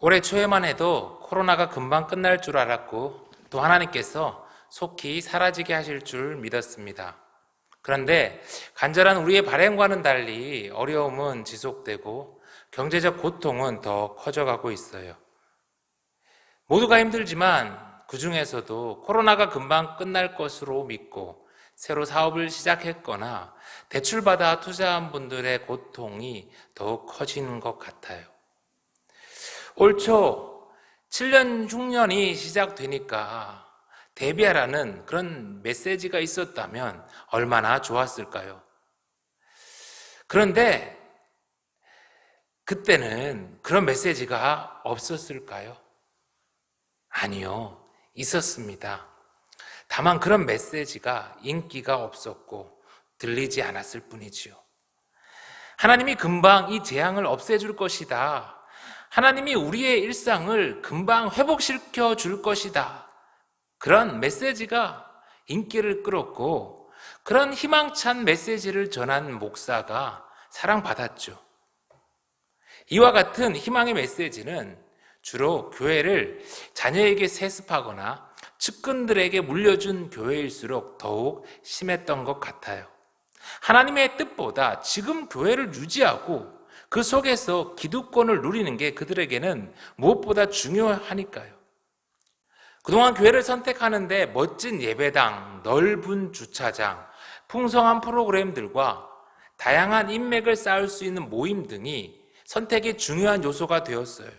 올해 초에만 해도 코로나가 금방 끝날 줄 알았고 또 하나님께서 속히 사라지게 하실 줄 믿었습니다. 그런데 간절한 우리의 바람과는 달리 어려움은 지속되고 경제적 고통은 더 커져가고 있어요. 모두가 힘들지만 그 중에서도 코로나가 금방 끝날 것으로 믿고 새로 사업을 시작했거나 대출받아 투자한 분들의 고통이 더욱 커지는 것 같아요. 올 초 7년 흉년이 시작되니까 대비하라는 그런 메시지가 있었다면 얼마나 좋았을까요? 그런데 그때는 그런 메시지가 없었을까요? 아니요, 있었습니다. 다만 그런 메시지가 인기가 없었고 들리지 않았을 뿐이지요. 하나님이 금방 이 재앙을 없애줄 것이다. 하나님이 우리의 일상을 금방 회복시켜 줄 것이다. 그런 메시지가 인기를 끌었고 그런 희망찬 메시지를 전한 목사가 사랑받았죠. 이와 같은 희망의 메시지는 주로 교회를 자녀에게 세습하거나 측근들에게 물려준 교회일수록 더욱 심했던 것 같아요. 하나님의 뜻보다 지금 교회를 유지하고 그 속에서 기득권을 누리는 게 그들에게는 무엇보다 중요하니까요. 그동안 교회를 선택하는데 멋진 예배당, 넓은 주차장, 풍성한 프로그램들과 다양한 인맥을 쌓을 수 있는 모임 등이 선택의 중요한 요소가 되었어요.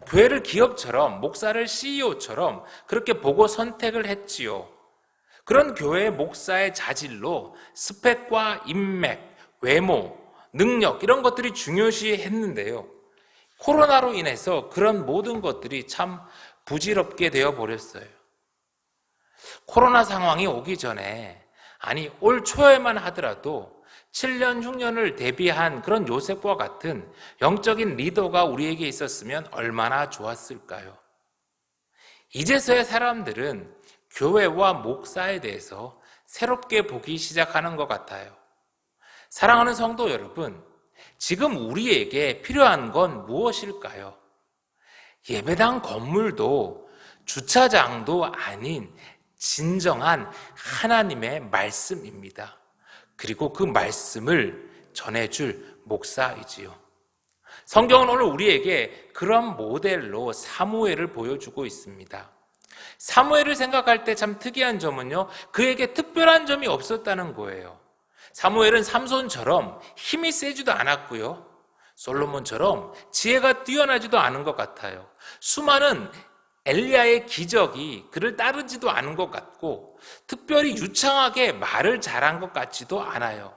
교회를 기업처럼, 목사를 CEO처럼 그렇게 보고 선택을 했지요. 그런 교회의 목사의 자질로 스펙과 인맥, 외모, 능력 이런 것들이 중요시 했는데요. 코로나로 인해서 그런 모든 것들이 참 부질없게 되어버렸어요. 코로나 상황이 오기 전에, 아니 올 초에만 하더라도 7년 흉년을 대비한 그런 요셉과 같은 영적인 리더가 우리에게 있었으면 얼마나 좋았을까요? 이제서야 사람들은 교회와 목사에 대해서 새롭게 보기 시작하는 것 같아요. 사랑하는 성도 여러분, 지금 우리에게 필요한 건 무엇일까요? 예배당 건물도 주차장도 아닌 진정한 하나님의 말씀입니다. 그리고 그 말씀을 전해줄 목사이지요. 성경은 오늘 우리에게 그런 모델로 사무엘을 보여주고 있습니다. 사무엘을 생각할 때 참 특이한 점은요, 그에게 특별한 점이 없었다는 거예요. 사무엘은 삼손처럼 힘이 세지도 않았고요, 솔로몬처럼 지혜가 뛰어나지도 않은 것 같아요. 수많은 엘리야의 기적이 그를 따르지도 않은 것 같고 특별히 유창하게 말을 잘한 것 같지도 않아요.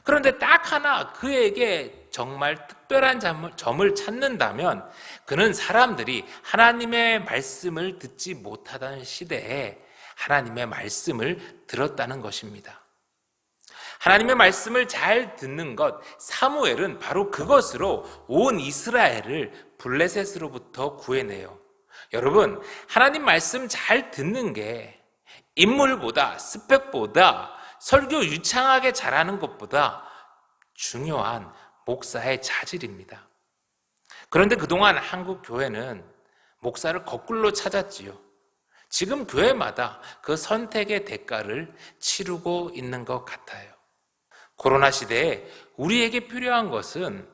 그런데 딱 하나 그에게 정말 특별한 점을 찾는다면 그는 사람들이 하나님의 말씀을 듣지 못하던 시대에 하나님의 말씀을 들었다는 것입니다. 하나님의 말씀을 잘 듣는 것, 사무엘은 바로 그것으로 온 이스라엘을 블레셋으로부터 구해내요. 여러분, 하나님 말씀 잘 듣는 게 인물보다, 스펙보다, 설교 유창하게 잘하는 것보다 중요한 목사의 자질입니다. 그런데 그동안 한국 교회는 목사를 거꾸로 찾았지요. 지금 교회마다 그 선택의 대가를 치르고 있는 것 같아요. 코로나 시대에 우리에게 필요한 것은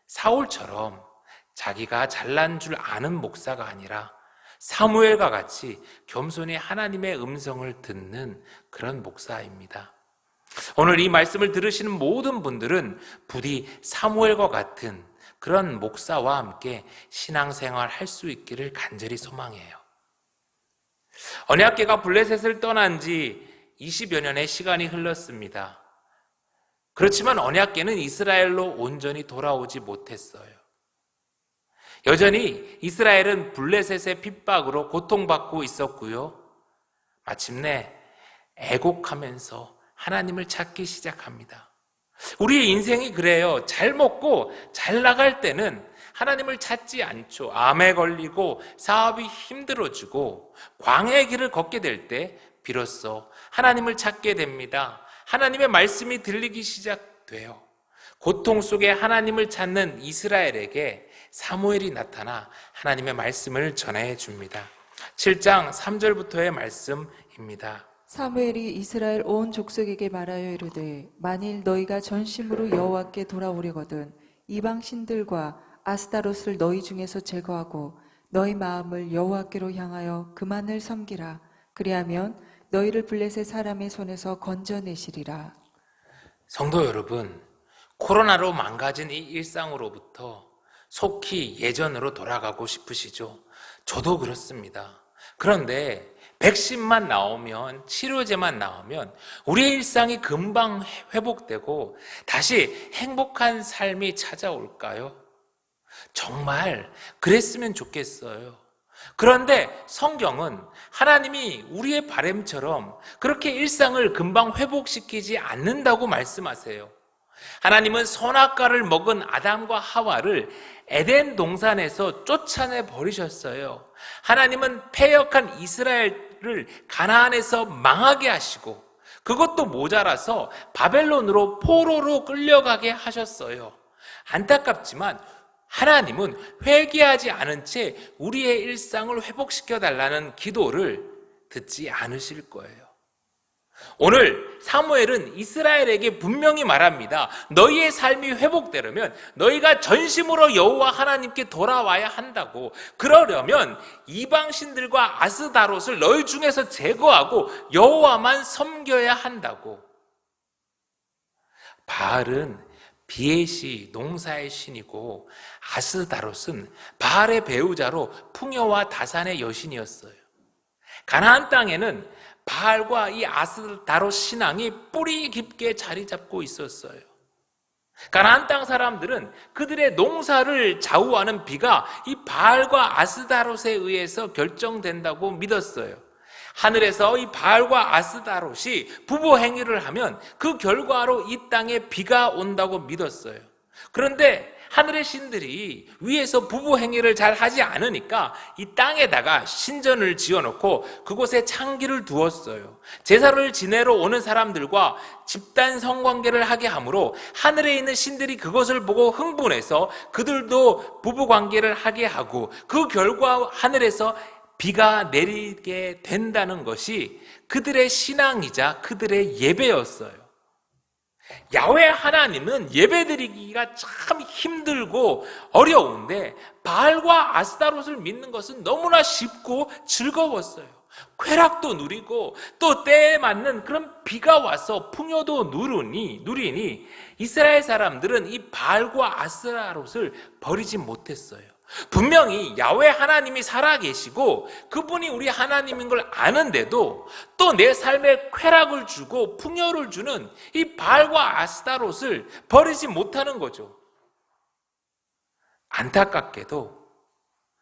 사울처럼 자기가 잘난 줄 아는 목사가 아니라 사무엘과 같이 겸손히 하나님의 음성을 듣는 그런 목사입니다. 오늘 이 말씀을 들으시는 모든 분들은 부디 사무엘과 같은 그런 목사와 함께 신앙생활 할 수 있기를 간절히 소망해요. 언약궤가 블레셋을 떠난 지 20여 년의 시간이 흘렀습니다. 그렇지만 언약궤는 이스라엘로 온전히 돌아오지 못했어요. 여전히 이스라엘은 블레셋의 핍박으로 고통받고 있었고요. 마침내 애곡하면서 하나님을 찾기 시작합니다. 우리의 인생이 그래요. 잘 먹고 잘 나갈 때는 하나님을 찾지 않죠. 암에 걸리고 사업이 힘들어지고 광야의 길을 걷게 될 때 비로소 하나님을 찾게 됩니다. 하나님의 말씀이 들리기 시작돼요. 고통 속에 하나님을 찾는 이스라엘에게 사무엘이 나타나 하나님의 말씀을 전해 줍니다. 7장 3절부터의 말씀입니다. 사무엘이 이스라엘 온 족속에게 말하여 이르되 만일 너희가 전심으로 여호와께 돌아오려거든 이방 신들과 아스타롯을 너희 중에서 제거하고 너희 마음을 여호와께로 향하여 그만을 섬기라. 그리하면 너희를 블레셋 사람의 손에서 건져내시리라. 성도 여러분, 코로나로 망가진 이 일상으로부터 속히 예전으로 돌아가고 싶으시죠? 저도 그렇습니다. 그런데 백신만 나오면, 치료제만 나오면 우리의 일상이 금방 회복되고 다시 행복한 삶이 찾아올까요? 정말 그랬으면 좋겠어요. 그런데 성경은 하나님이 우리의 바람처럼 그렇게 일상을 금방 회복시키지 않는다고 말씀하세요. 하나님은 선악과를 먹은 아담과 하와를 에덴 동산에서 쫓아내 버리셨어요. 하나님은 패역한 이스라엘을 가나안에서 망하게 하시고 그것도 모자라서 바벨론으로 포로로 끌려가게 하셨어요. 안타깝지만 하나님은 회개하지 않은 채 우리의 일상을 회복시켜 달라는 기도를 듣지 않으실 거예요. 오늘 사무엘은 이스라엘에게 분명히 말합니다. 너희의 삶이 회복되려면 너희가 전심으로 여호와 하나님께 돌아와야 한다고. 그러려면 이방신들과 아스다롯을 너희 중에서 제거하고 여호와만 섬겨야 한다고. 바알은 비의 시, 농사의 신이고 아스다롯은 바알의 배우자로 풍요와 다산의 여신이었어요. 가나안 땅에는 바알과 이 아스다롯 신앙이 뿌리 깊게 자리 잡고 있었어요. 가나안 땅 사람들은 그들의 농사를 좌우하는 비가 이 바알과 아스다롯에 의해서 결정된다고 믿었어요. 하늘에서 이 바알과 아스다롯이 부부 행위를 하면 그 결과로 이 땅에 비가 온다고 믿었어요. 그런데 하늘의 신들이 위에서 부부 행위를 잘 하지 않으니까 이 땅에다가 신전을 지어놓고 그곳에 창기를 두었어요. 제사를 지내러 오는 사람들과 집단 성관계를 하게 하므로 하늘에 있는 신들이 그것을 보고 흥분해서 그들도 부부 관계를 하게 하고 그 결과 하늘에서 비가 내리게 된다는 것이 그들의 신앙이자 그들의 예배였어요. 야훼 하나님은 예배드리기가 참 힘들고 어려운데 바알과 아스타롯을 믿는 것은 너무나 쉽고 즐거웠어요. 쾌락도 누리고 또 때에 맞는 그런 비가 와서 풍요도 누리니 이스라엘 사람들은 이 바알과 아스타롯을 버리지 못했어요. 분명히 야훼 하나님이 살아계시고 그분이 우리 하나님인 걸 아는데도 또 내 삶에 쾌락을 주고 풍요를 주는 이 바알과 아스타롯을 버리지 못하는 거죠. 안타깝게도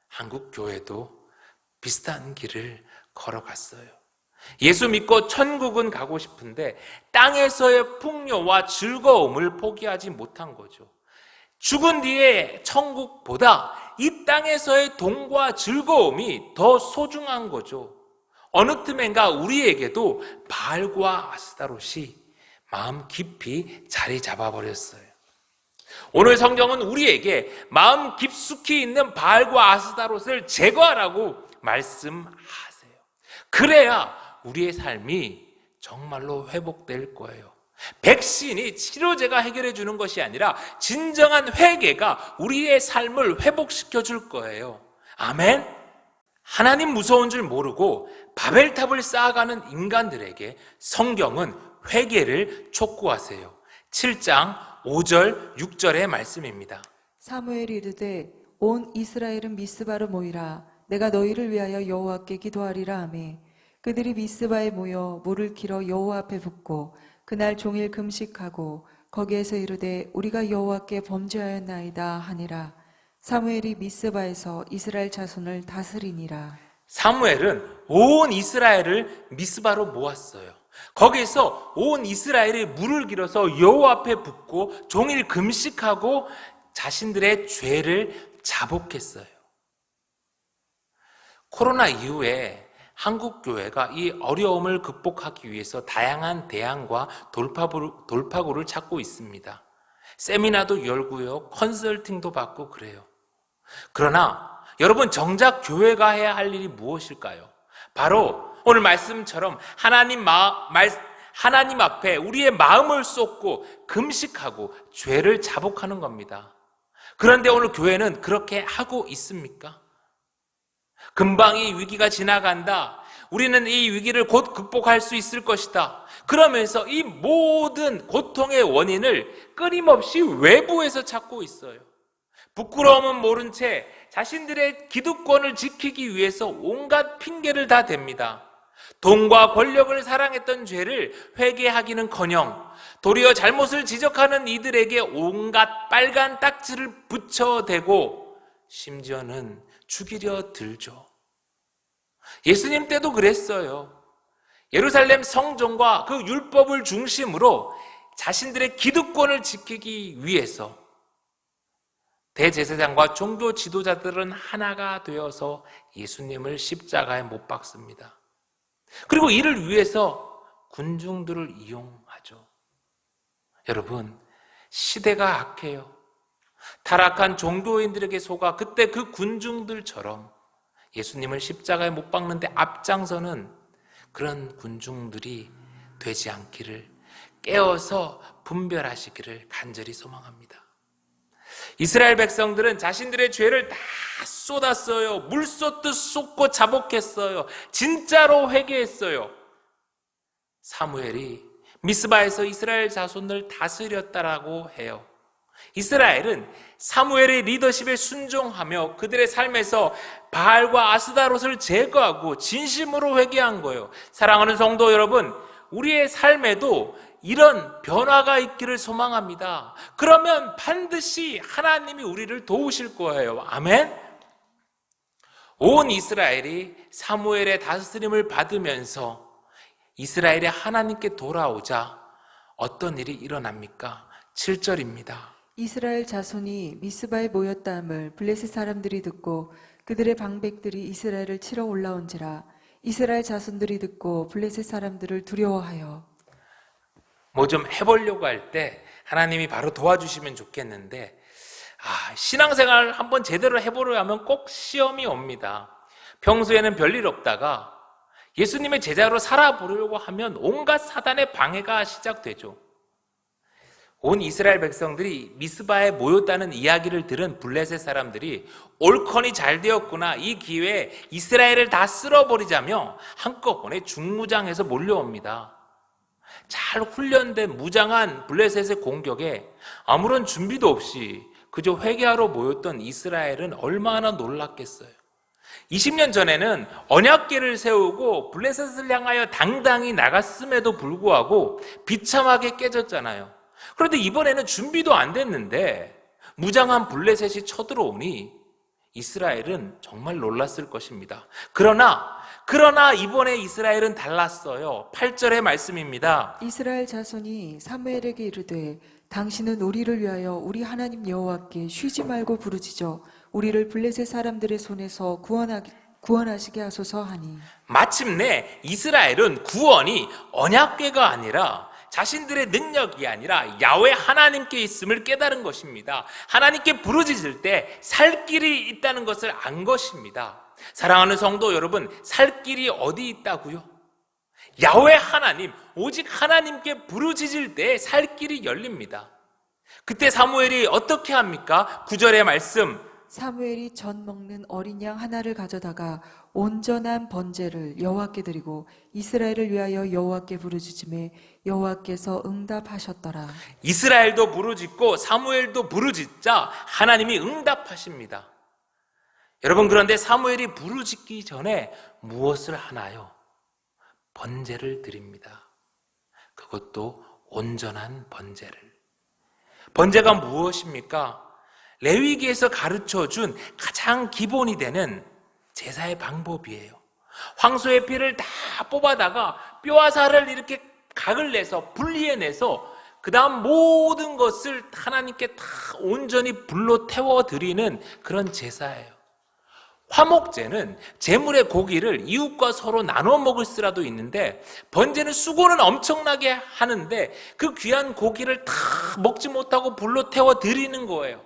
한국 교회도 비슷한 길을 걸어갔어요. 예수 믿고 천국은 가고 싶은데 땅에서의 풍요와 즐거움을 포기하지 못한 거죠. 죽은 뒤에 천국보다 이 땅에서의 돈과 즐거움이 더 소중한 거죠. 어느 틈엔가 우리에게도 바알과 아스타롯이 마음 깊이 자리 잡아버렸어요. 오늘 성경은 우리에게 마음 깊숙이 있는 바알과 아스타롯을 제거하라고 말씀하세요. 그래야 우리의 삶이 정말로 회복될 거예요. 백신이 치료제가 해결해 주는 것이 아니라 진정한 회개가 우리의 삶을 회복시켜 줄 거예요. 아멘. 하나님 무서운 줄 모르고 바벨탑을 쌓아가는 인간들에게 성경은 회개를 촉구하세요. 7장 5절 6절의 말씀입니다. 사무엘이 이르되 온 이스라엘은 미스바로 모이라. 내가 너희를 위하여 여호와께 기도하리라 하매 그들이 미스바에 모여 물을 길어 여호와 앞에 붓고 그날 종일 금식하고 거기에서 이르되 우리가 여호와께 범죄하였나이다 하니라. 사무엘이 미스바에서 이스라엘 자손을 다스리니라. 사무엘은 온 이스라엘을 미스바로 모았어요. 거기에서 온 이스라엘이 물을 길어서 여호와 앞에 붓고 종일 금식하고 자신들의 죄를 자복했어요. 코로나 이후에 한국 교회가 이 어려움을 극복하기 위해서 다양한 대안과 돌파구를 찾고 있습니다. 세미나도 열고요, 컨설팅도 받고 그래요. 그러나 여러분, 정작 교회가 해야 할 일이 무엇일까요? 바로 오늘 말씀처럼 하나님 앞에 우리의 마음을 쏟고 금식하고 죄를 자복하는 겁니다. 그런데 오늘 교회는 그렇게 하고 있습니까? 금방 이 위기가 지나간다. 우리는 이 위기를 곧 극복할 수 있을 것이다. 그러면서 이 모든 고통의 원인을 끊임없이 외부에서 찾고 있어요. 부끄러움은 모른 채 자신들의 기득권을 지키기 위해서 온갖 핑계를 다 댑니다. 돈과 권력을 사랑했던 죄를 회개하기는커녕 도리어 잘못을 지적하는 이들에게 온갖 빨간 딱지를 붙여대고 심지어는 죽이려 들죠. 예수님 때도 그랬어요. 예루살렘 성전과 그 율법을 중심으로 자신들의 기득권을 지키기 위해서 대제사장과 종교 지도자들은 하나가 되어서 예수님을 십자가에 못 박습니다. 그리고 이를 위해서 군중들을 이용하죠. 여러분, 시대가 악해요. 타락한 종교인들에게 속아 그때 그 군중들처럼 예수님을 십자가에 못 박는데 앞장서는 그런 군중들이 되지 않기를, 깨어서 분별하시기를 간절히 소망합니다. 이스라엘 백성들은 자신들의 죄를 다 쏟았어요. 물 쏟듯 쏟고 자복했어요. 진짜로 회개했어요. 사무엘이 미스바에서 이스라엘 자손을 다스렸다라고 해요. 이스라엘은 사무엘의 리더십에 순종하며 그들의 삶에서 바알과 아스다롯을 제거하고 진심으로 회개한 거예요. 사랑하는 성도 여러분, 우리의 삶에도 이런 변화가 있기를 소망합니다. 그러면 반드시 하나님이 우리를 도우실 거예요. 아멘. 온 이스라엘이 사무엘의 다스림을 받으면서 이스라엘이 하나님께 돌아오자 어떤 일이 일어납니까? 7절입니다. 이스라엘 자손이 미스바에 모였다함을 블레셋 사람들이 듣고 그들의 방백들이 이스라엘을 치러 올라온지라. 이스라엘 자손들이 듣고 블레셋 사람들을 두려워하여. 뭐 좀 해보려고 할 때 하나님이 바로 도와주시면 좋겠는데, 신앙생활 한번 제대로 해보려 하면 꼭 시험이 옵니다. 평소에는 별일 없다가 예수님의 제자로 살아보려고 하면 온갖 사단의 방해가 시작되죠. 온 이스라엘 백성들이 미스바에 모였다는 이야기를 들은 블레셋 사람들이 옳거니 잘 되었구나, 이 기회에 이스라엘을 다 쓸어버리자며 한꺼번에 중무장해서 몰려옵니다. 잘 훈련된 무장한 블레셋의 공격에 아무런 준비도 없이 그저 회개하러 모였던 이스라엘은 얼마나 놀랐겠어요. 20년 전에는 언약궤를 세우고 블레셋을 향하여 당당히 나갔음에도 불구하고 비참하게 깨졌잖아요. 그런데 이번에는 준비도 안 됐는데 무장한 블레셋이 쳐들어오니 이스라엘은 정말 놀랐을 것입니다. 그러나 이번에 이스라엘은 달랐어요. 8절의 말씀입니다. 이스라엘 자손이 사무엘에게 이르되 당신은 우리를 위하여 우리 하나님 여호와께 쉬지 말고 부르짖어 우리를 블레셋 사람들의 손에서 구원하시게 하소서 하니. 마침내 이스라엘은 구원이 언약궤가 아니라 자신들의 능력이 아니라 야훼 하나님께 있음을 깨달은 것입니다. 하나님께 부르짖을 때 살 길이 있다는 것을 안 것입니다. 사랑하는 성도 여러분, 살 길이 어디 있다고요? 야훼 하나님, 오직 하나님께 부르짖을 때 살 길이 열립니다. 그때 사무엘이 어떻게 합니까? 9절의 말씀, 사무엘이 전 먹는 어린 양 하나를 가져다가 온전한 번제를 여호와께 드리고 이스라엘을 위하여 여호와께 부르짖음에 여호와께서 응답하셨더라. 이스라엘도 부르짖고 사무엘도 부르짖자 하나님이 응답하십니다. 여러분, 그런데 사무엘이 부르짖기 전에 무엇을 하나요? 번제를 드립니다. 그것도 온전한 번제를. 번제가 무엇입니까? 레위기에서 가르쳐준 가장 기본이 되는 제사의 방법이에요. 황소의 피를 다 뽑아다가 뼈와 살을 이렇게 각을 내서 분리해내서 그 다음 모든 것을 하나님께 다 온전히 불로 태워드리는 그런 제사예요. 화목제는 제물의 고기를 이웃과 서로 나눠 먹을 수라도 있는데, 번제는 수고는 엄청나게 하는데 그 귀한 고기를 다 먹지 못하고 불로 태워드리는 거예요.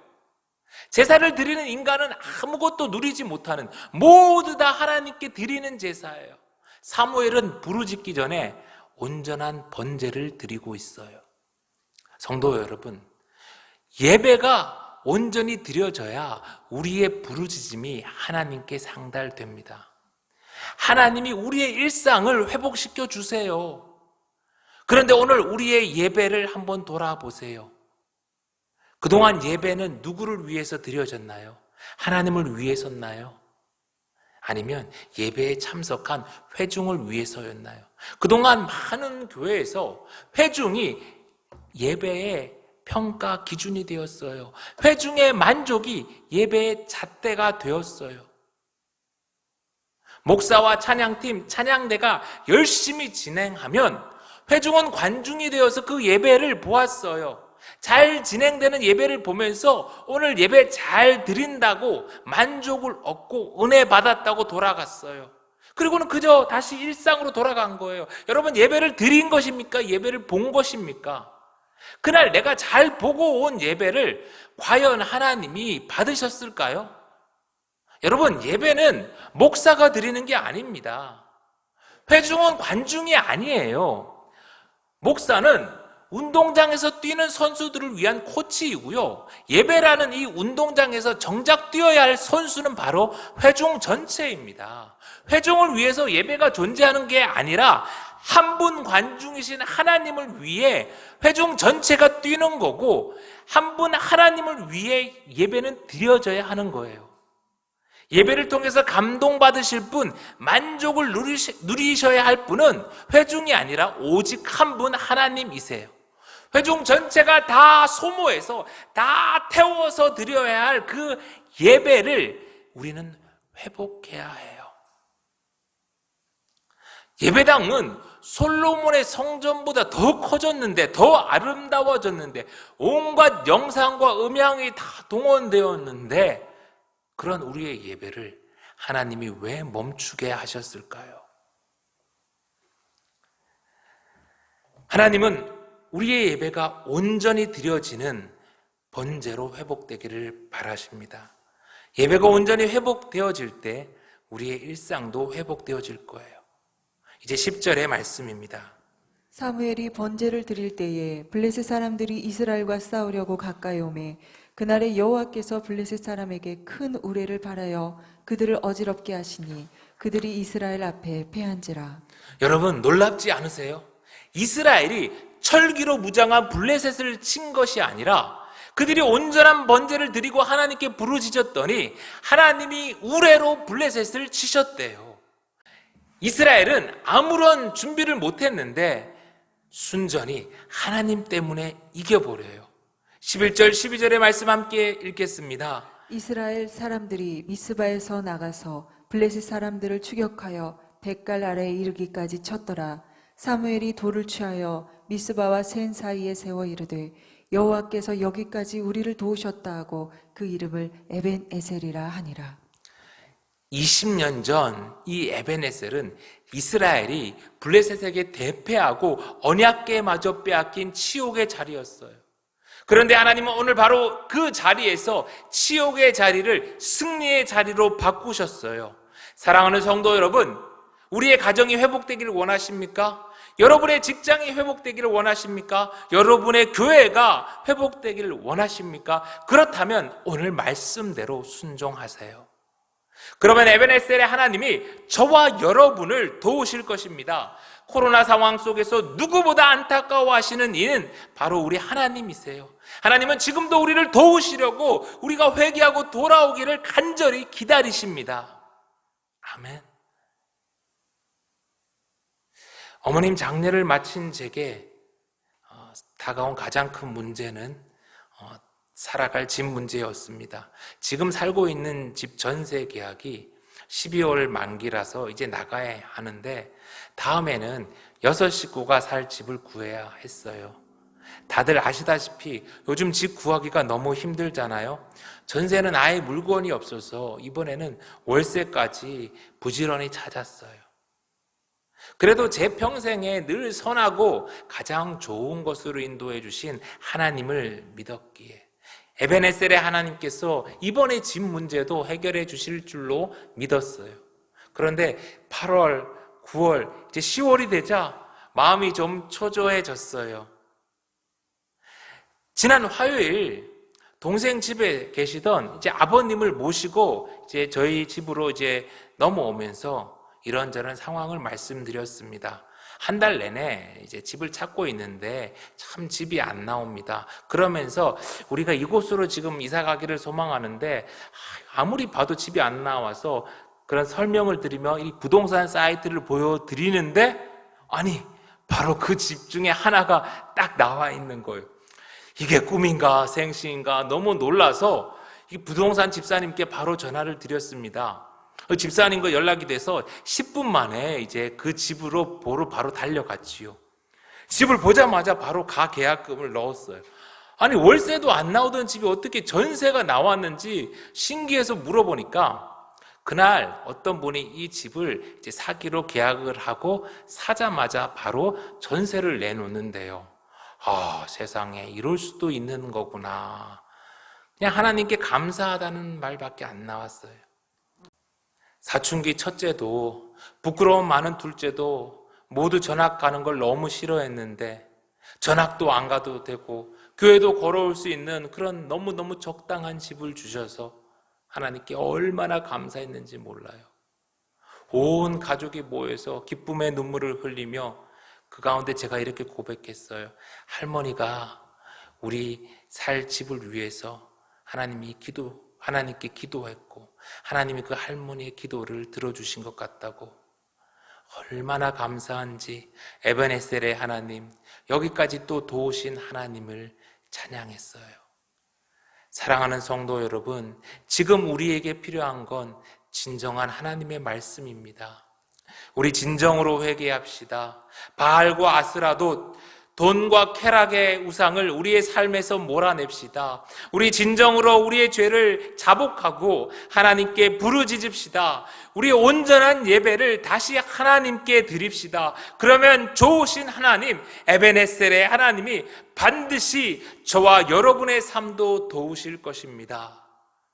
제사를 드리는 인간은 아무것도 누리지 못하는, 모두 다 하나님께 드리는 제사예요. 사무엘은 부르짖기 전에 온전한 번제를 드리고 있어요. 성도 여러분, 예배가 온전히 드려져야 우리의 부르짖음이 하나님께 상달됩니다. 하나님이 우리의 일상을 회복시켜 주세요. 그런데 오늘 우리의 예배를 한번 돌아보세요. 그동안 예배는 누구를 위해서 드려졌나요? 하나님을 위해서였나요? 아니면 예배에 참석한 회중을 위해서였나요? 그동안 많은 교회에서 회중이 예배의 평가 기준이 되었어요. 회중의 만족이 예배의 잣대가 되었어요. 목사와 찬양팀, 찬양대가 열심히 진행하면 회중은 관중이 되어서 그 예배를 보았어요. 잘 진행되는 예배를 보면서 오늘 예배 잘 드린다고 만족을 얻고 은혜 받았다고 돌아갔어요. 그리고는 그저 다시 일상으로 돌아간 거예요. 여러분, 예배를 드린 것입니까? 예배를 본 것입니까? 그날 내가 잘 보고 온 예배를 과연 하나님이 받으셨을까요? 여러분, 예배는 목사가 드리는 게 아닙니다. 회중은 관중이 아니에요. 목사는 운동장에서 뛰는 선수들을 위한 코치이고요. 예배라는 이 운동장에서 정작 뛰어야 할 선수는 바로 회중 전체입니다. 회중을 위해서 예배가 존재하는 게 아니라 한 분 관중이신 하나님을 위해 회중 전체가 뛰는 거고, 한 분 하나님을 위해 예배는 드려져야 하는 거예요. 예배를 통해서 감동받으실 분, 만족을 누리셔야 할 분은 회중이 아니라 오직 한 분 하나님이세요. 회중 전체가 다 소모해서 다 태워서 드려야 할 그 예배를 우리는 회복해야 해요. 예배당은 솔로몬의 성전보다 더 커졌는데, 더 아름다워졌는데, 온갖 영상과 음향이 다 동원되었는데, 그런 우리의 예배를 하나님이 왜 멈추게 하셨을까요? 하나님은 우리의 예배가 온전히 드려지는 번제로 회복되기를 바라십니다. 예배가 온전히 회복되어질 때 우리의 일상도 회복되어질 거예요. 이제 10절의 말씀입니다. 사무엘이 번제를 드릴 때에 블레셋 사람들이 이스라엘과 싸우려고 가까이 오매 그날에 여호와께서 블레셋 사람에게 큰 우레를 발하여 그들을 어지럽게 하시니 그들이 이스라엘 앞에 패한지라. 여러분, 놀랍지 않으세요? 이스라엘이 철기로 무장한 블레셋을 친 것이 아니라 그들이 온전한 번제를 드리고 하나님께 부르짖었더니 하나님이 우레로 블레셋을 치셨대요. 이스라엘은 아무런 준비를 못했는데 순전히 하나님 때문에 이겨버려요. 11절 12절의 말씀 함께 읽겠습니다. 이스라엘 사람들이 미스바에서 나가서 블레셋 사람들을 추격하여 뎃갈 아래에 이르기까지 쳤더라. 사무엘이 돌을 취하여 미스바와 센 사이에 세워 이르되 여호와께서 여기까지 우리를 도우셨다 하고 그 이름을 에벤에셀이라 하니라. 20년 전 이 에벤에셀은 이스라엘이 블레셋에게 대패하고 언약궤마저 빼앗긴 치욕의 자리였어요. 그런데 하나님은 오늘 바로 그 자리에서 치욕의 자리를 승리의 자리로 바꾸셨어요. 사랑하는 성도 여러분, 우리의 가정이 회복되기를 원하십니까? 여러분의 직장이 회복되기를 원하십니까? 여러분의 교회가 회복되기를 원하십니까? 그렇다면 오늘 말씀대로 순종하세요. 그러면 에벤에셀의 하나님이 저와 여러분을 도우실 것입니다. 코로나 상황 속에서 누구보다 안타까워하시는 이는 바로 우리 하나님이세요. 하나님은 지금도 우리를 도우시려고 우리가 회개하고 돌아오기를 간절히 기다리십니다. 아멘. 어머님 장례를 마친 제게 다가온 가장 큰 문제는 살아갈 집 문제였습니다. 지금 살고 있는 집 전세 계약이 12월 만기라서 이제 나가야 하는데 다음에는 6식구가 살 집을 구해야 했어요. 다들 아시다시피 요즘 집 구하기가 너무 힘들잖아요. 전세는 아예 물건이 없어서 이번에는 월세까지 부지런히 찾았어요. 그래도 제 평생에 늘 선하고 가장 좋은 것으로 인도해 주신 하나님을 믿었기에 에베네셀의 하나님께서 이번에 집 문제도 해결해 주실 줄로 믿었어요. 그런데 8월, 9월, 이제 10월이 되자 마음이 좀 초조해졌어요. 지난 화요일 동생 집에 계시던 이제 아버님을 모시고 이제 저희 집으로 이제 넘어오면서 이런저런 상황을 말씀드렸습니다. 한 달 내내 이제 집을 찾고 있는데 참 집이 안 나옵니다. 그러면서 우리가 이곳으로 지금 이사 가기를 소망하는데 아무리 봐도 집이 안 나와서 그런 설명을 드리며 이 부동산 사이트를 보여드리는데 아니 바로 그 집 중에 하나가 딱 나와 있는 거예요. 이게 꿈인가 생시인가 너무 놀라서 이 부동산 집사님께 바로 전화를 드렸습니다. 집사님과 연락이 돼서 10분 만에 이제 그 집으로 보러 바로 달려갔지요. 집을 보자마자 바로 가계약금을 넣었어요. 아니 월세도 안 나오던 집이 어떻게 전세가 나왔는지 신기해서 물어보니까 그날 어떤 분이 이 집을 이제 사기로 계약을 하고 사자마자 바로 전세를 내놓는데요. 아, 세상에 이럴 수도 있는 거구나. 그냥 하나님께 감사하다는 말밖에 안 나왔어요. 사춘기 첫째도 부끄러움 많은 둘째도 모두 전학 가는 걸 너무 싫어했는데 전학도 안 가도 되고 교회도 걸어올 수 있는 그런 너무너무 적당한 집을 주셔서 하나님께 얼마나 감사했는지 몰라요. 온 가족이 모여서 기쁨의 눈물을 흘리며 그 가운데 제가 이렇게 고백했어요. 할머니가 우리 살 집을 위해서 하나님께 기도했고 하나님이 그 할머니의 기도를 들어주신 것 같다고. 얼마나 감사한지 에베네셀의 하나님, 여기까지 또 도우신 하나님을 찬양했어요. 사랑하는 성도 여러분, 지금 우리에게 필요한 건 진정한 하나님의 말씀입니다. 우리 진정으로 회개합시다. 바알과 아스라도 돈과 쾌락의 우상을 우리의 삶에서 몰아냅시다. 우리 진정으로 우리의 죄를 자복하고 하나님께 부르짖읍시다. 우리의 온전한 예배를 다시 하나님께 드립시다. 그러면 좋으신 하나님, 에베네셀의 하나님이 반드시 저와 여러분의 삶도 도우실 것입니다.